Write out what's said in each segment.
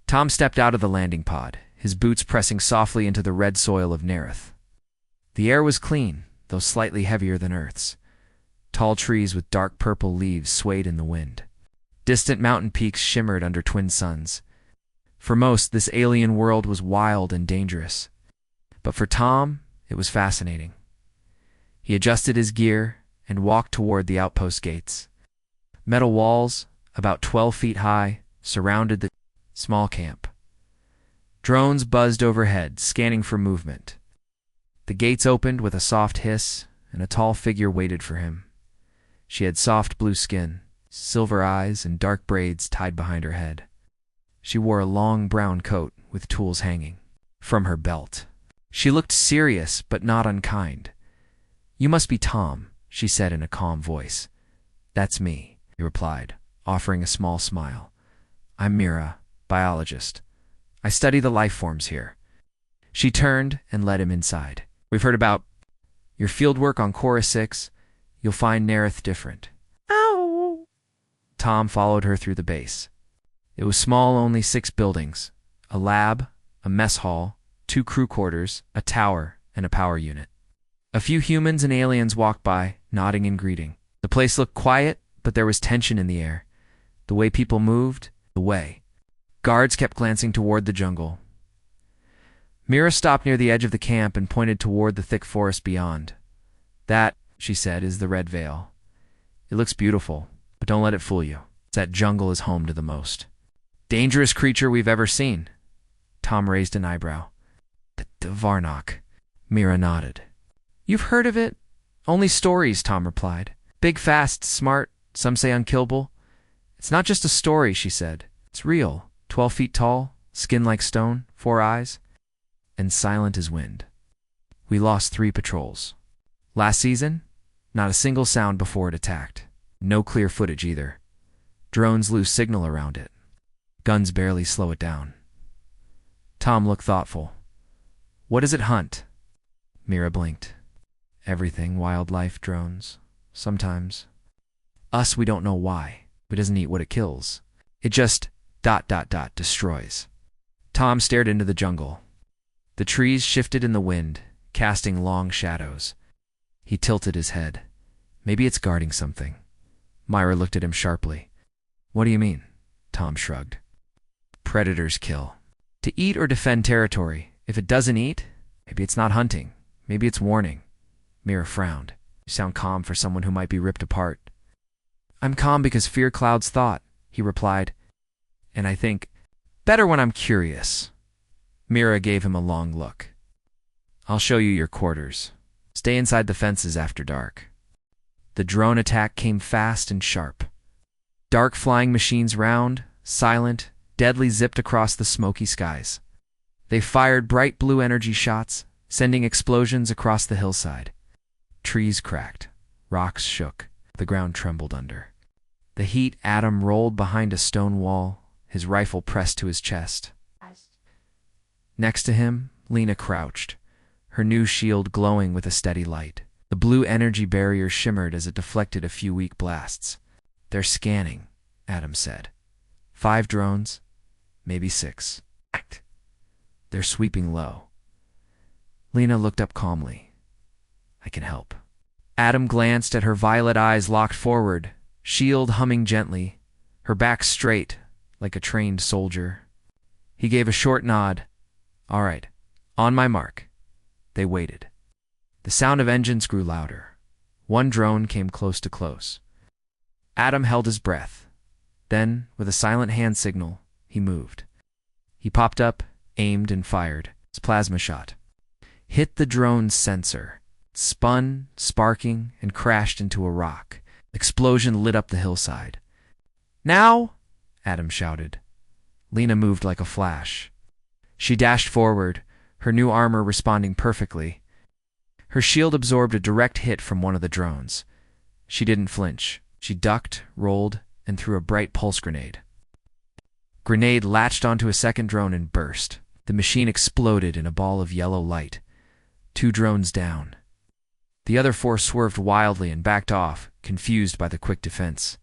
Tom stepped out of the landing pod, his boots pressing softly into the red soil of Nerith. The air was clean, though slightly heavier than Earth's. Tall trees with dark purple leaves swayed in the wind. Distant mountain peaks shimmered under twin suns. For most, this alien world was wild and dangerous. But for Tom, it was fascinating. He adjusted his gear and walked toward the outpost gates. Metal walls, about 12 feet high, surrounded the small camp. Drones buzzed overhead, scanning for movement. The gates opened with a soft hiss, and a tall figure waited for him. She had soft blue skin, silver eyes, and dark braids tied behind her head. She wore a long brown coat with tools hanging from her belt. She looked serious but not unkind. "You must be Tom," she said in a calm voice. "That's me," he replied, offering a small smile. "I'm Mira, biologist. I study the life forms here." She turned and led him inside. "We've heard about your fieldwork on Cora 6. You'll find Nerith different." "Ow!" Tom followed her through the base. It was small, only 6 buildings: a lab, a mess hall, 2 crew quarters, a tower, and a power unit. A few humans and aliens walked by, nodding in greeting. The place looked quiet, but there was tension in the air. The way people moved, the way. Guards kept glancing toward the jungle. Mira stopped near the edge of the camp and pointed toward the thick forest beyond. "That," she said, "is the Red Veil. It looks beautiful, but don't let it fool you. That jungle is home to the most dangerous creature we've ever seen." Tom raised an eyebrow. "The Varnock." Mira nodded. "You've heard of it?" "Only stories," Tom replied. "Big, fast, smart, some say unkillable." "It's not just a story," she said. "It's real. 12 feet tall, skin like stone, 4 eyes, and silent as wind. We lost 3 patrols. Last season, not a single sound before it attacked. No clear footage either. Drones lose signal around it. Guns barely slow it down." Tom looked thoughtful. "What does it hunt?" Mira blinked. "Everything, wildlife, drones. Sometimes. Us, we don't know why. It doesn't eat what it kills. It just ... destroys." Tom stared into the jungle. The trees shifted in the wind, casting long shadows. He tilted his head. "Maybe it's guarding something." Myra looked at him sharply. "What do you mean?" Tom shrugged. "Predators kill. To eat or defend territory. If it doesn't eat, maybe it's not hunting. Maybe it's warning." Mira frowned. "You sound calm for someone who might be ripped apart." "I'm calm because fear clouds thought," he replied. "And I think better when I'm curious." Mira gave him a long look. "I'll show you your quarters. Stay inside the fences after dark." The drone attack came fast and sharp. Dark flying machines round, silent, deadly zipped across the smoky skies. They fired bright blue energy shots, sending explosions across the hillside. Trees cracked, rocks shook, the ground trembled under. The heat atom rolled behind a stone wall, his rifle pressed to his chest. Next to him, Lena crouched, her new shield glowing with a steady light. The blue energy barrier shimmered as it deflected a few weak blasts. "They're scanning," Adam said. 5 drones, maybe 6. They're sweeping low. Lena looked up calmly. "I can help." Adam glanced at her violet eyes locked forward, shield humming gently, her back straight, like a trained soldier. He gave a short nod. "All right, on my mark." They waited. The sound of engines grew louder. One drone came close to close. Adam held his breath. Then, with a silent hand signal, he moved. He popped up, aimed, and fired. His plasma shot hit the drone's sensor. It spun, sparking, and crashed into a rock. The explosion lit up the hillside. "Now!" Adam shouted. Lena moved like a flash. She dashed forward, her new armor responding perfectly. Her shield absorbed a direct hit from one of the drones. She didn't flinch. She ducked, rolled, and threw a bright pulse grenade. Grenade latched onto a second drone and burst. The machine exploded in a ball of yellow light. 2 drones down. The other 4 swerved wildly and backed off, confused by the quick defense.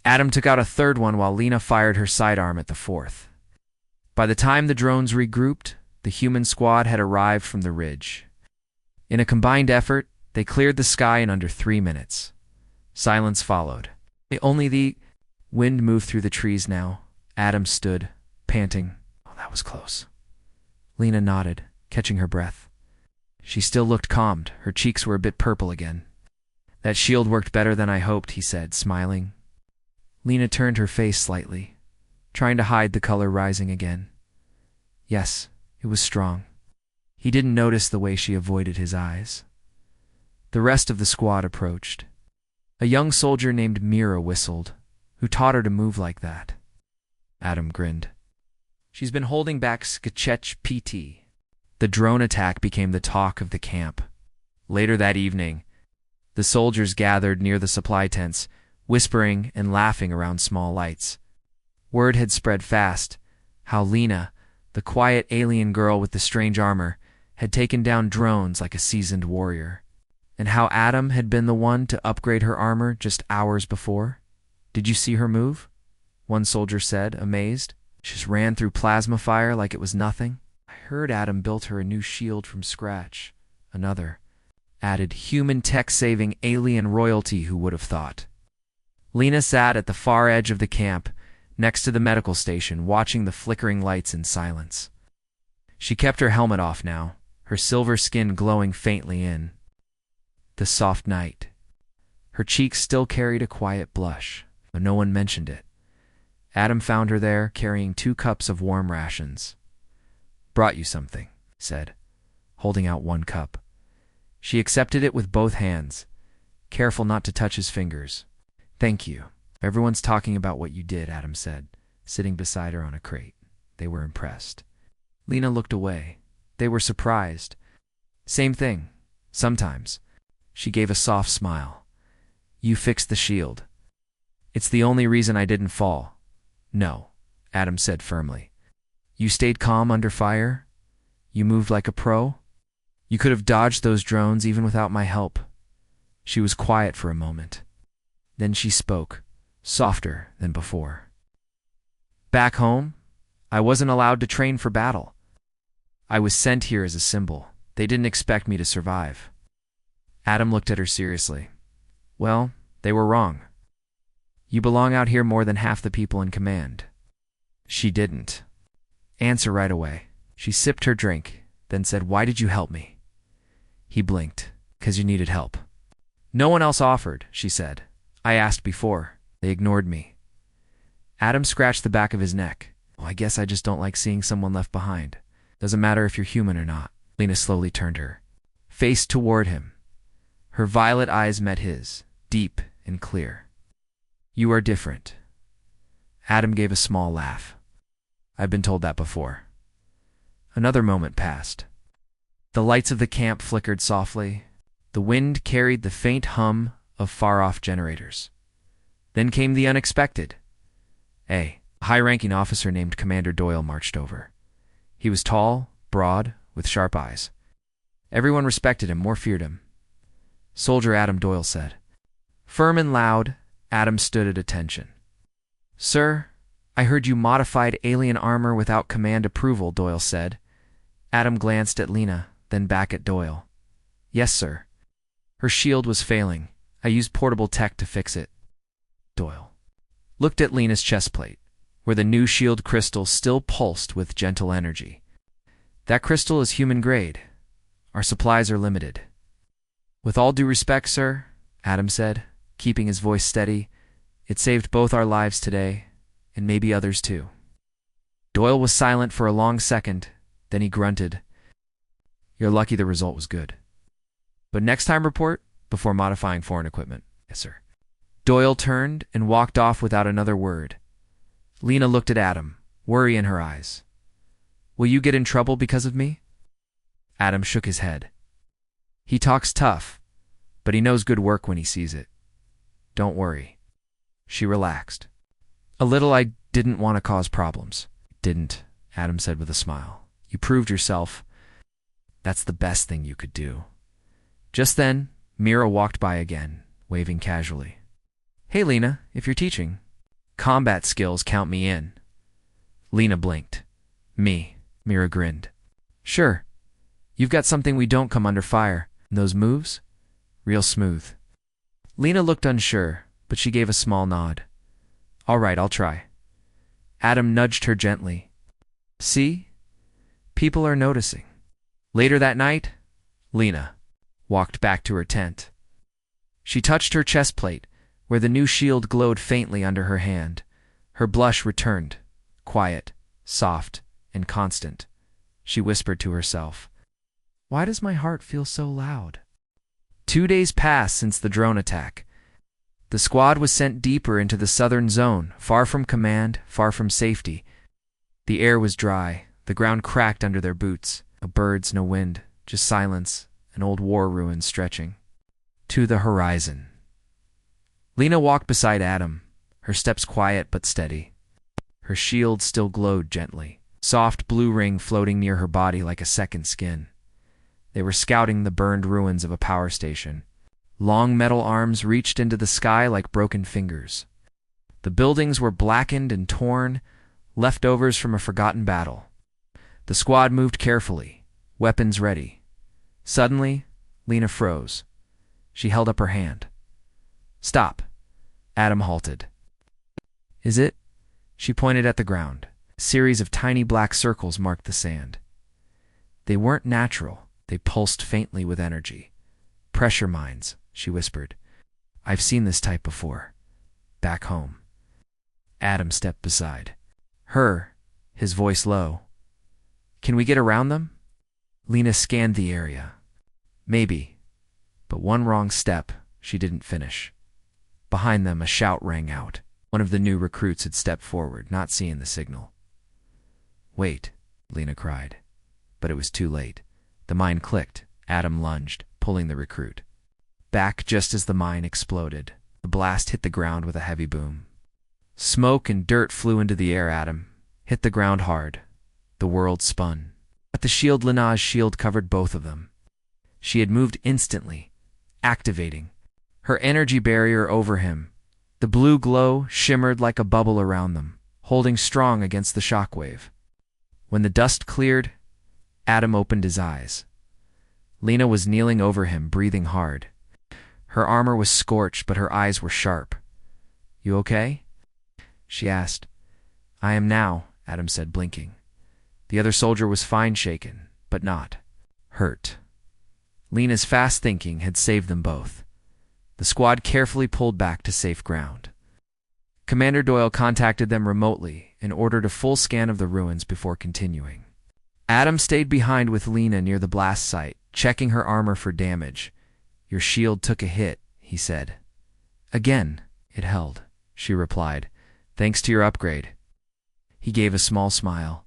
Adam took out a third one while Lena fired her sidearm at the 4th. By the time the drones regrouped, the human squad had arrived from the ridge. In a combined effort, they cleared the sky in under 3 minutes. Silence followed. Only the wind moved through the trees now. Adam stood, panting. Oh, that was close. Lena nodded, catching her breath. She still looked calmed. Her cheeks were a bit purple again. That shield worked better than I hoped, he said, smiling. Lena turned her face slightly, trying to hide the color rising again. Yes, it was strong. He didn't notice the way she avoided his eyes. The rest of the squad approached. A young soldier named Mira whistled. Who taught her to move like that? Adam grinned. She's been holding back Sketch PT. The drone attack became the talk of the camp. Later that evening, the soldiers gathered near the supply tents, whispering and laughing around small lights. Word had spread fast how Lena, the quiet alien girl with the strange armor, had taken down drones like a seasoned warrior, and how Adam had been the one to upgrade her armor just hours before. Did you see her move? One soldier said, amazed. She just ran through plasma fire like it was nothing. I heard Adam built her a new shield from scratch. Another added, human tech-saving alien royalty, who would have thought? Lena sat at the far edge of the camp, next to the medical station, watching the flickering lights in silence. She kept her helmet off now, her silver skin glowing faintly in the soft night. Her cheeks still carried a quiet blush, but no one mentioned it. Adam found her there, carrying 2 cups of warm rations. Brought you something, he said, holding out 1 cup. She accepted it with both hands, careful not to touch his fingers. Thank you. Everyone's talking about what you did, Adam said, sitting beside her on a crate. They were impressed. Lena looked away. They were surprised. Same thing. Sometimes. She gave a soft smile. You fixed the shield. It's the only reason I didn't fall. No, Adam said firmly. You stayed calm under fire? You moved like a pro? You could have dodged those drones even without my help. She was quiet for a moment. Then she spoke, softer than before. Back home, I wasn't allowed to train for battle. I was sent here as a symbol. They didn't expect me to survive. Adam looked at her seriously. Well, they were wrong. You belong out here more than half the people in command. She didn't answer right away. She sipped her drink, then said, Why did you help me? He blinked. 'Cause you needed help. No one else offered, she said. I asked before. They ignored me. Adam scratched the back of his neck. Well, I guess I just don't like seeing someone left behind. Doesn't matter if you're human or not. Lena slowly turned her face toward him. Her violet eyes met his, deep and clear. You are different. Adam gave a small laugh. I've been told that before. Another moment passed. The lights of the camp flickered softly. The wind carried the faint hum of far-off generators. Then came the unexpected. A high-ranking officer named Commander Doyle marched over. He was tall, broad, with sharp eyes. Everyone respected him, more feared him. Soldier Adam, Doyle said. Firm and loud, Adam stood at attention. Sir, I heard you modified alien armor without command approval, Doyle said. Adam glanced at Lena, then back at Doyle. Yes, sir. Her shield was failing. I used portable tech to fix it. Doyle looked at Lena's chest plate, where the new shield crystal still pulsed with gentle energy. That crystal is human grade. Our supplies are limited. With all due respect, sir, Adam said, keeping his voice steady, it saved both our lives today, and maybe others too. Doyle was silent for a long second, then he grunted. You're lucky the result was good. But next time report before modifying foreign equipment. Yes, sir. Doyle turned and walked off without another word. Lena looked at Adam, worry in her eyes. Will you get in trouble because of me? Adam shook his head. He talks tough, but he knows good work when he sees it. Don't worry. She relaxed. A little. I didn't want to cause problems. Didn't, Adam said with a smile. You proved yourself. That's the best thing you could do. Just then, Mira walked by again, waving casually. Hey, Lena, if you're teaching, combat skills count me in. Lena blinked. Me. Mira grinned. Sure. You've got something we don't come under fire. And those moves? Real smooth. Lena looked unsure, but she gave a small nod. All right, I'll try. Adam nudged her gently. See? People are noticing. Later that night, Lena walked back to her tent. She touched her chest plate, where the new shield glowed faintly under her hand. Her blush returned, quiet, soft, and constant. She whispered to herself, Why does my heart feel so loud? 2 days passed since the drone attack. The squad was sent deeper into the southern zone, far from command, far from safety. The air was dry, the ground cracked under their boots. No birds, no wind, just silence, and old war ruins stretching to the horizon. Lena walked beside Adam, her steps quiet but steady. Her shield still glowed gently, soft blue ring floating near her body like a second skin. They were scouting the burned ruins of a power station. Long metal arms reached into the sky like broken fingers. The buildings were blackened and torn, leftovers from a forgotten battle. The squad moved carefully, weapons ready. Suddenly, Lena froze. She held up her hand. Stop. Adam halted. Is it? She pointed at the ground. A series of tiny black circles marked the sand. They weren't natural. They pulsed faintly with energy. Pressure mines, she whispered. I've seen this type before. Back home. Adam stepped beside her, his voice low. Can we get around them? Lena scanned the area. Maybe. But one wrong step, she didn't finish. Behind them, a shout rang out. One of the new recruits had stepped forward, not seeing the signal. Wait, Lena cried. But it was too late. The mine clicked. Adam lunged, pulling the recruit back just as the mine exploded. The blast hit the ground with a heavy boom. Smoke and dirt flew into the air. Adam hit the ground hard. The world spun. But the shield, Lena's shield, covered both of them. She had moved instantly, activating her energy barrier over him. The blue glow shimmered like a bubble around them, holding strong against the shockwave. When the dust cleared, Adam opened his eyes. Lena was kneeling over him, breathing hard. Her armor was scorched, but her eyes were sharp. You okay? She asked. I am now, Adam said, blinking. The other soldier was fine, shaken, but not hurt. Lena's fast thinking had saved them both. The squad carefully pulled back to safe ground. Commander Doyle contacted them remotely and ordered a full scan of the ruins before continuing. Adam stayed behind with Lena near the blast site, checking her armor for damage. Your shield took a hit, he said. Again, it held, she replied. Thanks to your upgrade. He gave a small smile.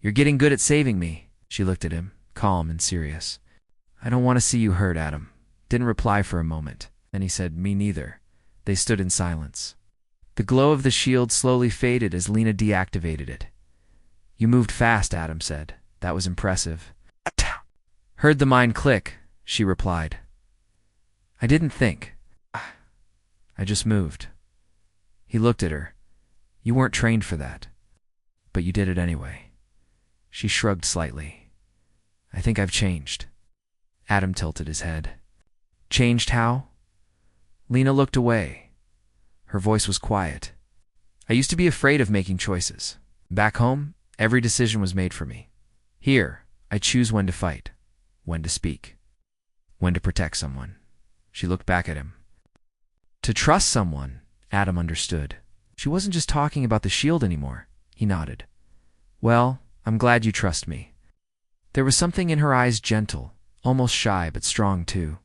You're getting good at saving me. She looked at him, calm and serious. I don't want to see you hurt, Adam. Didn't reply for a moment. Then he said, me neither. They stood in silence. The glow of the shield slowly faded as Lena deactivated it. You moved fast, Adam said. That was impressive. Heard the mine click, she replied. I didn't think. I just moved. He looked at her. You weren't trained for that. But you did it anyway. She shrugged slightly. I think I've changed. Adam tilted his head. Changed how? Lena looked away. Her voice was quiet. I used to be afraid of making choices. Back home, every decision was made for me. Here, I choose when to fight, when to speak, when to protect someone. She looked back at him. To trust someone, Adam understood. She wasn't just talking about the shield anymore. He nodded. Well, I'm glad you trust me. There was something in her eyes, gentle, almost shy, but strong too.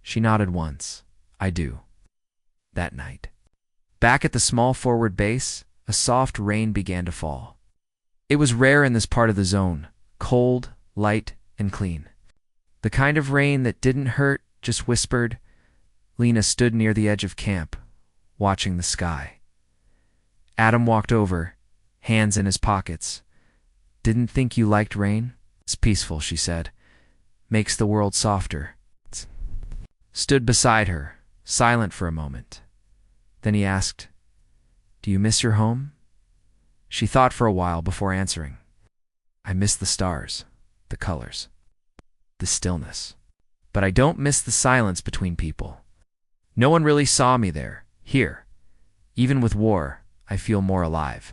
She nodded once. I do. That night. Back at the small forward base, a soft rain began to fall. It was rare in this part of the zone, cold, light, and clean. The kind of rain that didn't hurt, just whispered. Lena stood near the edge of camp, watching the sky. Adam walked over, hands in his pockets. Didn't think you liked rain? It's peaceful, she said. Makes the world softer. Stood beside her, silent for a moment. Then he asked, Do you miss your home? She thought for a while before answering. I miss the stars, the colors, the stillness. But I don't miss the silence between people. No one really saw me there, here. Even with war, I feel more alive.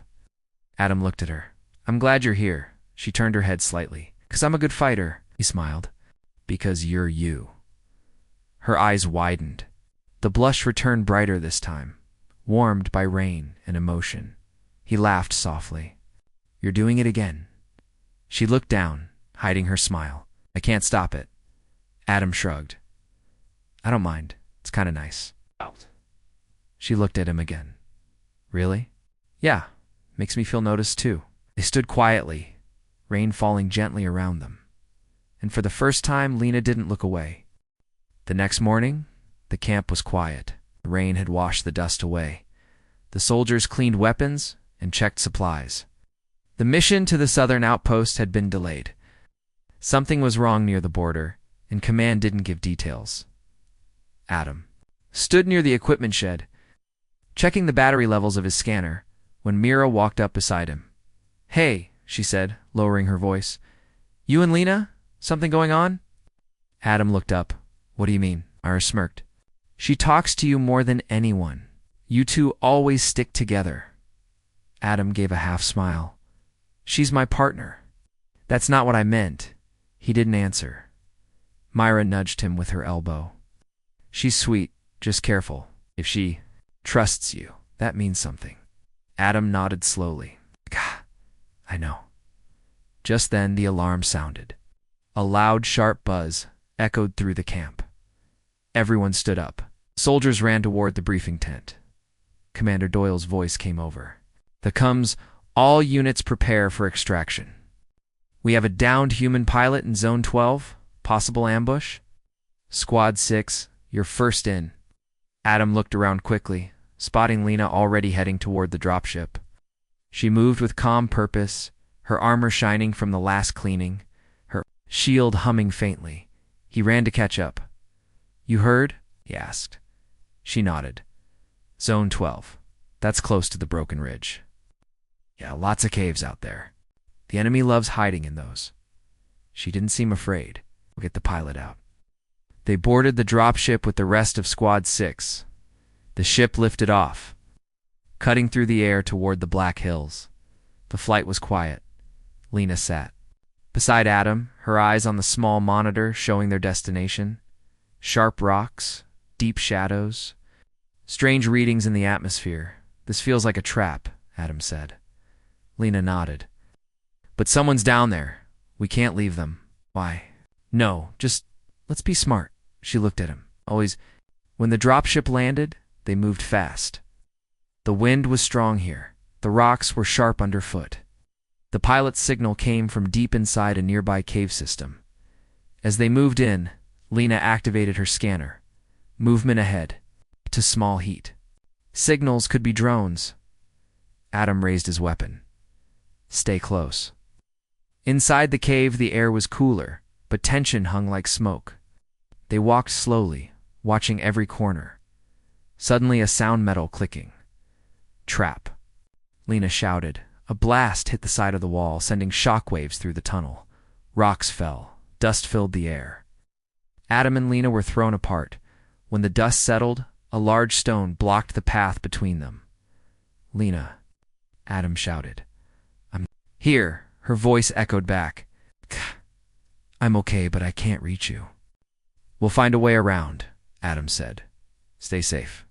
Adam looked at her. I'm glad you're here. She turned her head slightly. 'Cause I'm a good fighter, he smiled. Because you're you. Her eyes widened. The blush returned brighter this time, warmed by rain and emotion. He laughed softly. You're doing it again. She looked down, hiding her smile. I can't stop it. Adam shrugged. I don't mind. It's kind of nice. She looked at him again. Really? Yeah. Makes me feel noticed too. They stood quietly, rain falling gently around them. And for the first time, Lena didn't look away. The next morning, the camp was quiet. The rain had washed the dust away. The soldiers cleaned weapons and checked supplies. The mission to the southern outpost had been delayed. Something was wrong near the border, and command didn't give details. Adam stood near the equipment shed, checking the battery levels of his scanner, when Mira walked up beside him. Hey, she said, lowering her voice. You and Lena? Something going on? Adam looked up. What do you mean? Mira smirked. She talks to you more than anyone. You two always stick together. Adam gave a half smile. She's my partner. That's not what I meant. He didn't answer. Myra nudged him with her elbow. She's sweet, just careful. If she trusts you, that means something. Adam nodded slowly. Gah, I know. Just then the alarm sounded. A loud, sharp buzz echoed through the camp. Everyone stood up. Soldiers ran toward the briefing tent. Commander Doyle's voice came over. The comes, all units prepare for extraction. We have a downed human pilot in Zone 12. Possible ambush. Squad 6, you're first in. Adam looked around quickly, spotting Lena already heading toward the dropship. She moved with calm purpose, her armor shining from the last cleaning, her shield humming faintly. He ran to catch up. You heard? He asked. She nodded. Zone 12. That's close to the Broken Ridge. Yeah, lots of caves out there. The enemy loves hiding in those. She didn't seem afraid. We'll get the pilot out. They boarded the dropship with the rest of Squad 6. The ship lifted off, cutting through the air toward the Black Hills. The flight was quiet. Lena sat beside Adam, her eyes on the small monitor showing their destination. Sharp rocks, deep shadows, strange readings in the atmosphere. This feels like a trap, Adam said. Lena nodded. But someone's down there. We can't leave them. Why? No, just let's be smart. She looked at him. Always, when the dropship landed, they moved fast. The wind was strong here. The rocks were sharp underfoot. The pilot's signal came from deep inside a nearby cave system. As they moved in, Lena activated her scanner. Movement ahead. To small heat. Signals could be drones. Adam raised his weapon. Stay close. Inside the cave, the air was cooler, but tension hung like smoke. They walked slowly, watching every corner. Suddenly a sound metal clicking. Trap. Lena shouted. A blast hit the side of the wall, sending shockwaves through the tunnel. Rocks fell. Dust filled the air. Adam and Lena were thrown apart. When the dust settled, a large stone blocked the path between them. Lena, Adam shouted. I'm here. Her voice echoed back. I'm okay, but I can't reach you. We'll find a way around, Adam said. Stay safe.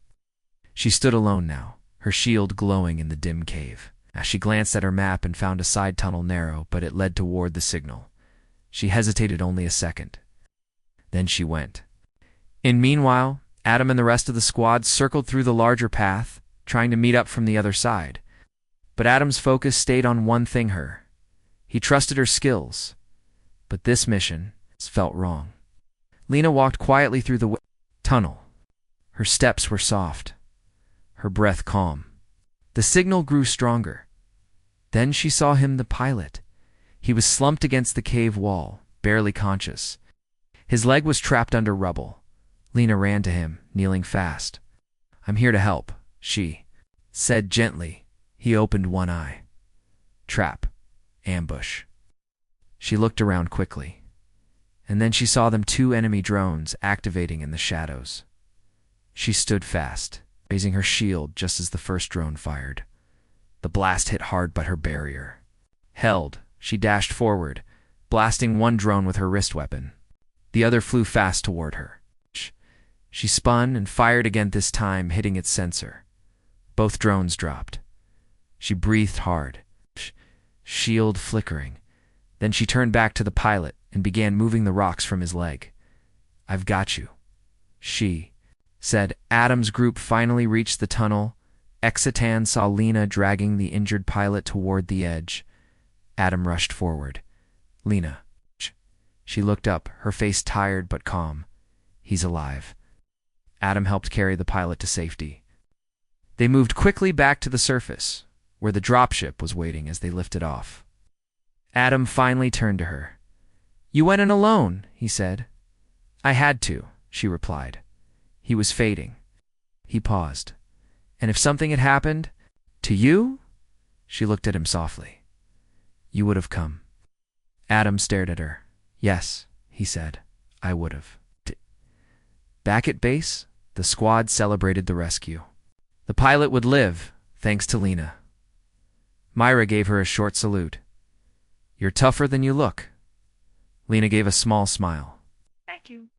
She stood alone now, her shield glowing in the dim cave. As she glanced at her map and found a side tunnel narrow, but it led toward the signal. She hesitated only a second. Then she went. Meanwhile, Adam and the rest of the squad circled through the larger path, trying to meet up from the other side. But Adam's focus stayed on one thing, her. He trusted her skills. But this mission felt wrong. Lena walked quietly through the tunnel. Her steps were soft, her breath calm. The signal grew stronger. Then she saw him, the pilot. He was slumped against the cave wall, barely conscious. His leg was trapped under rubble. Lena ran to him, kneeling fast. I'm here to help, she said gently. He opened one eye. Trap. Ambush. She looked around quickly, and then she saw them 2 enemy drones activating in the shadows. She stood fast, raising her shield just as the first drone fired. The blast hit hard but her barrier held. She dashed forward, blasting one drone with her wrist weapon. The other flew fast toward her. She spun and fired again, this time hitting its sensor. Both drones dropped. She breathed hard, shield flickering. Then she turned back to the pilot and began moving the rocks from his leg. "I've got you," she said. Adam's group finally reached the tunnel. Exitan saw Lena dragging the injured pilot toward the edge. Adam rushed forward. "Lena." She looked up, her face tired but calm. "He's alive." Adam helped carry the pilot to safety. They moved quickly back to the surface, where the dropship was waiting as they lifted off. Adam finally turned to her. "You went in alone," he said. "I had to," she replied. He was fading. He paused. "And if something had happened to you?" She looked at him softly. "You would have come." Adam stared at her. "Yes," he said, "I would have." Back at base, the squad celebrated the rescue. The pilot would live, thanks to Lena. Myra gave her a short salute. "You're tougher than you look." Lena gave a small smile. "Thank you."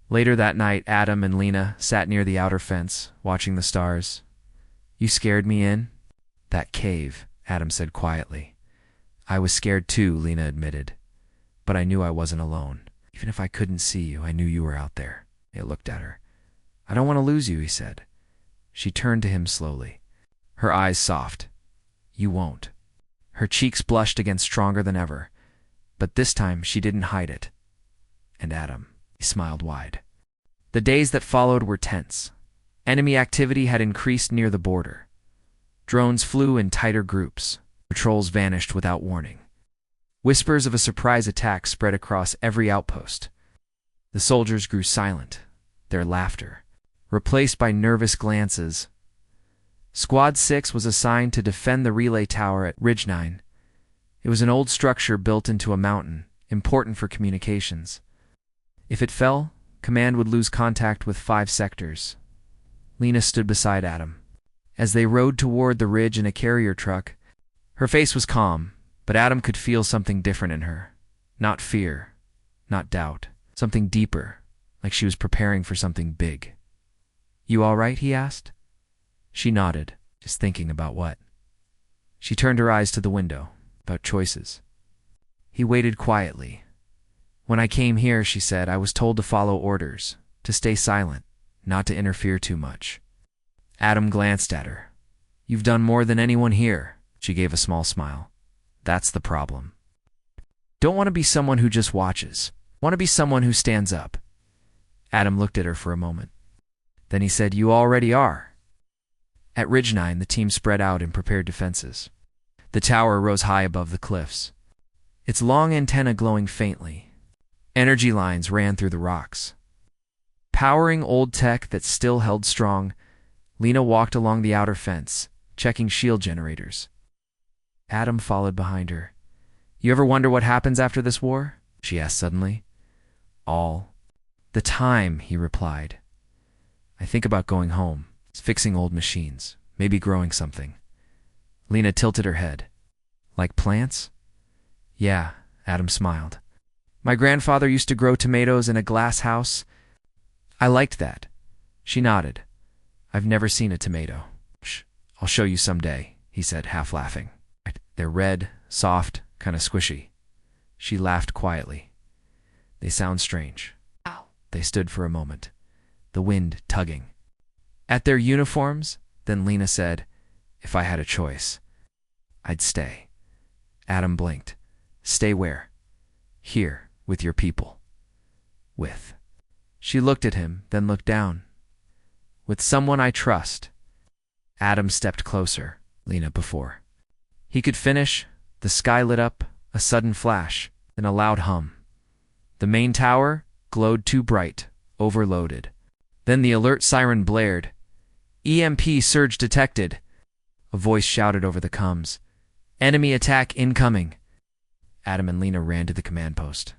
Later that night, Adam and Lena sat near the outer fence, watching the stars. "You scared me in?" "That cave," Adam said quietly. "I was scared too," Lena admitted. "But I knew I wasn't alone. Even if I couldn't see you, I knew you were out there." He looked at her. "I don't want to lose you," he said. She turned to him slowly, her eyes soft. "You won't." Her cheeks blushed again stronger than ever, but this time she didn't hide it. And Adam, he smiled wide. The days that followed were tense. Enemy activity had increased near the border. Drones flew in tighter groups. Patrols vanished without warning. Whispers of a surprise attack spread across every outpost. The soldiers grew silent, their laughter replaced by nervous glances. Squad 6 was assigned to defend the relay tower at Ridge 9. It was an old structure built into a mountain, important for communications. If it fell, command would lose contact with 5 sectors. Lena stood beside Adam. As they rode toward the ridge in a carrier truck, her face was calm, but Adam could feel something different in her. Not fear, not doubt. Something deeper, like she was preparing for something big. "You all right?" he asked. She nodded, just thinking about what. She turned her eyes to the window, about choices. He waited quietly. "When I came here," she said, "I was told to follow orders, to stay silent, not to interfere too much." Adam glanced at her. "You've done more than anyone here." She gave a small smile. "That's the problem. Don't want to be someone who just watches. Want to be someone who stands up." Adam looked at her for a moment. Then he said, "You already are." At Ridge 9, the team spread out and prepared defenses. The tower rose high above the cliffs, its long antenna glowing faintly. Energy lines ran through the rocks. Powering old tech that still held strong, Lena walked along the outer fence, checking shield generators. Adam followed behind her. "You ever wonder what happens after this war?" she asked suddenly. "All the time," he replied. "I think about going home, fixing old machines, maybe growing something." Lena tilted her head. "Like plants?" "Yeah," Adam smiled. "My grandfather used to grow tomatoes in a glass house. I liked that." She nodded. "I've never seen a tomato." "Shh, I'll show you someday," he said, half laughing. "They're red, soft, kind of squishy." She laughed quietly. "They sound strange." Ow. They stood for a moment, the wind tugging at their uniforms. Then Lena said, "If I had a choice, I'd stay." Adam blinked. "Stay where?" "Here, with your people." "With?" She looked at him, then looked down. "With someone I trust." Adam stepped closer, Lena before. He could finish. The sky lit up, a sudden flash, then a loud hum. The main tower glowed too bright, overloaded. Then the alert siren blared. "EMP surge detected." A voice shouted over the comms. "Enemy attack incoming." Adam and Lena ran to the command post.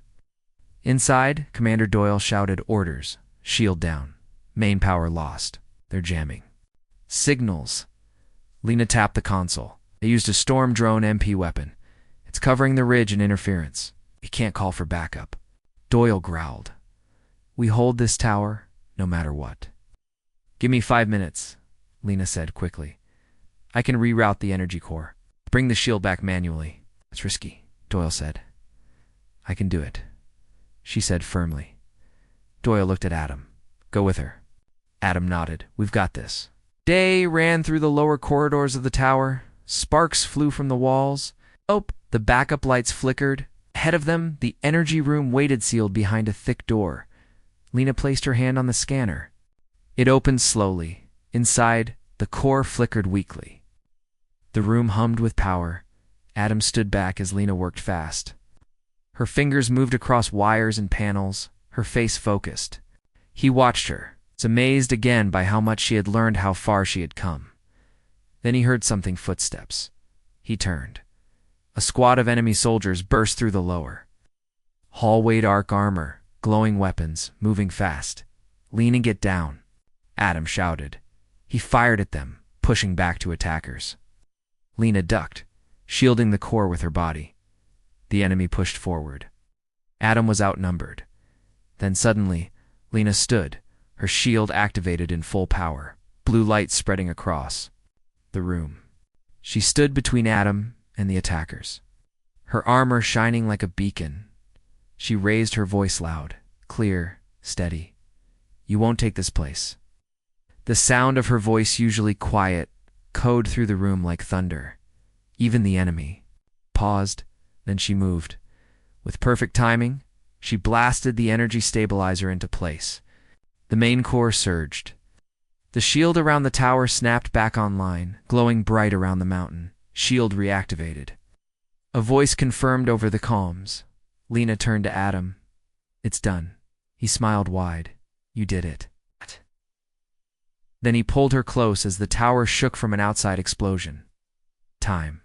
Inside, Commander Doyle shouted orders. Shield down. Main power lost. They're jamming. Signals. Lena tapped the console. They used a storm drone MP weapon. It's covering the ridge and interference. We can't call for backup. Doyle growled. We hold this tower, no matter what. Give me 5 minutes, Lena said quickly. I can reroute the energy core. Bring the shield back manually. It's risky, Doyle said. I can do it, she said firmly. Doyle looked at Adam. Go with her. Adam nodded. We've got this. Day ran through the lower corridors of the tower. Sparks flew from the walls. Oh, the backup lights flickered. Ahead of them, the energy room waited sealed behind a thick door. Lena placed her hand on the scanner. It opened slowly. Inside, the core flickered weakly. The room hummed with power. Adam stood back as Lena worked fast. Her fingers moved across wires and panels, her face focused. He watched her, amazed again by how much she had learned, how far she had come. Then he heard something footsteps. He turned. A squad of enemy soldiers burst through the lower hallway, dark armor, glowing weapons, moving fast. Lean and get down, Adam shouted. He fired at them, pushing back to attackers. Lena ducked, shielding the core with her body. The enemy pushed forward. Adam was outnumbered. Then suddenly, Lena stood, her shield activated in full power, blue light spreading across the room. She stood between Adam and the attackers, her armor shining like a beacon. She raised her voice loud, clear, steady. You won't take this place. The sound of her voice, usually quiet, echoed through the room like thunder. Even the enemy paused, then she moved. With perfect timing, she blasted the energy stabilizer into place. The main core surged. The shield around the tower snapped back online, glowing bright around the mountain. Shield reactivated. A voice confirmed over the comms. Lena turned to Adam. It's done. He smiled wide. You did it. Then he pulled her close as the tower shook from an outside explosion. Time.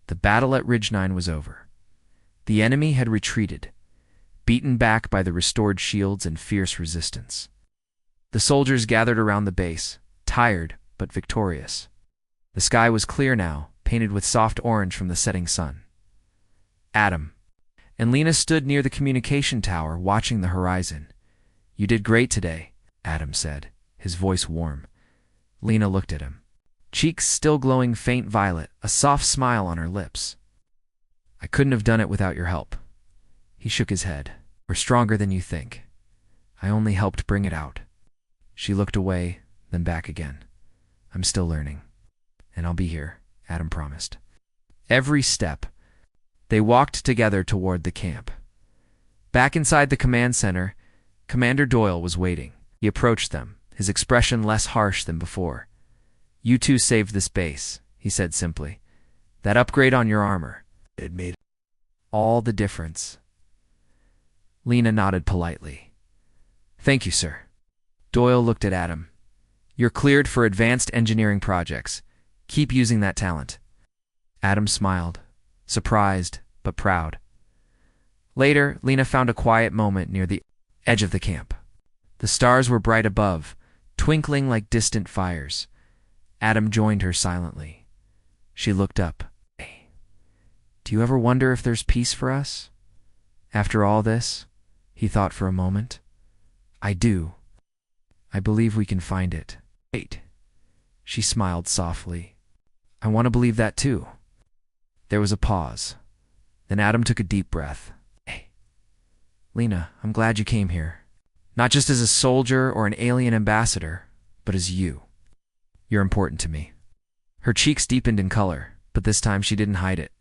The battle at Ridge 9 was over. The enemy had retreated, beaten back by the restored shields and fierce resistance. The soldiers gathered around the base, tired but victorious. The sky was clear now, painted with soft orange from the setting sun. Adam and Lena stood near the communication tower, watching the horizon. You did great today, Adam said, his voice warm. Lena looked at him, cheeks still glowing faint violet, a soft smile on her lips. I couldn't have done it without your help. He shook his head. We're stronger than you think. I only helped bring it out. She looked away, then back again. I'm still learning. And I'll be here, Adam promised. Every step, they walked together toward the camp. Back inside the command center, Commander Doyle was waiting. He approached them, his expression less harsh than before. You two saved this base, he said simply. That upgrade on your armor, it made all the difference. Lena nodded politely. Thank you, sir. Doyle looked at Adam. You're cleared for advanced engineering projects. Keep using that talent. Adam smiled, surprised but proud. Later, Lena found a quiet moment near the edge of the camp. The stars were bright above, twinkling like distant fires. Adam joined her silently. She looked up. Hey, do you ever wonder if there's peace for us? After all this, he thought for a moment. I do. I believe we can find it. Wait. She smiled softly. I want to believe that too. There was a pause. Then Adam took a deep breath. Hey, Lena, I'm glad you came here. Not just as a soldier or an alien ambassador, but as you. You're important to me. Her cheeks deepened in color, but this time she didn't hide it.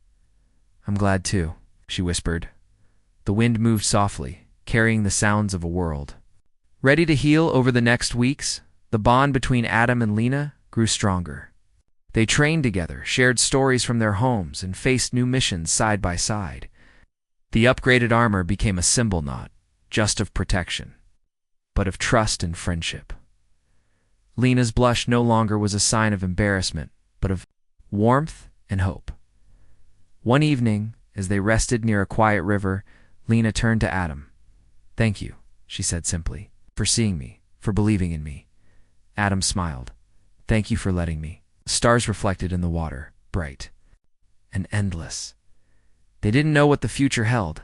I'm glad too, she whispered. The wind moved softly, carrying the sounds of a world. Ready to heal over the next weeks, the bond between Adam and Lena grew stronger. They trained together, shared stories from their homes, and faced new missions side by side. The upgraded armor became a symbol not just of protection, but of trust and friendship. Lena's blush no longer was a sign of embarrassment, but of warmth and hope. One evening, As they rested near a quiet river, Lena turned to Adam. "Thank you," she said simply, "for seeing me, for believing in me." Adam smiled. "Thank you for letting me." Stars reflected in the water, bright and endless. They didn't know what the future held,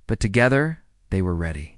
but together they were ready.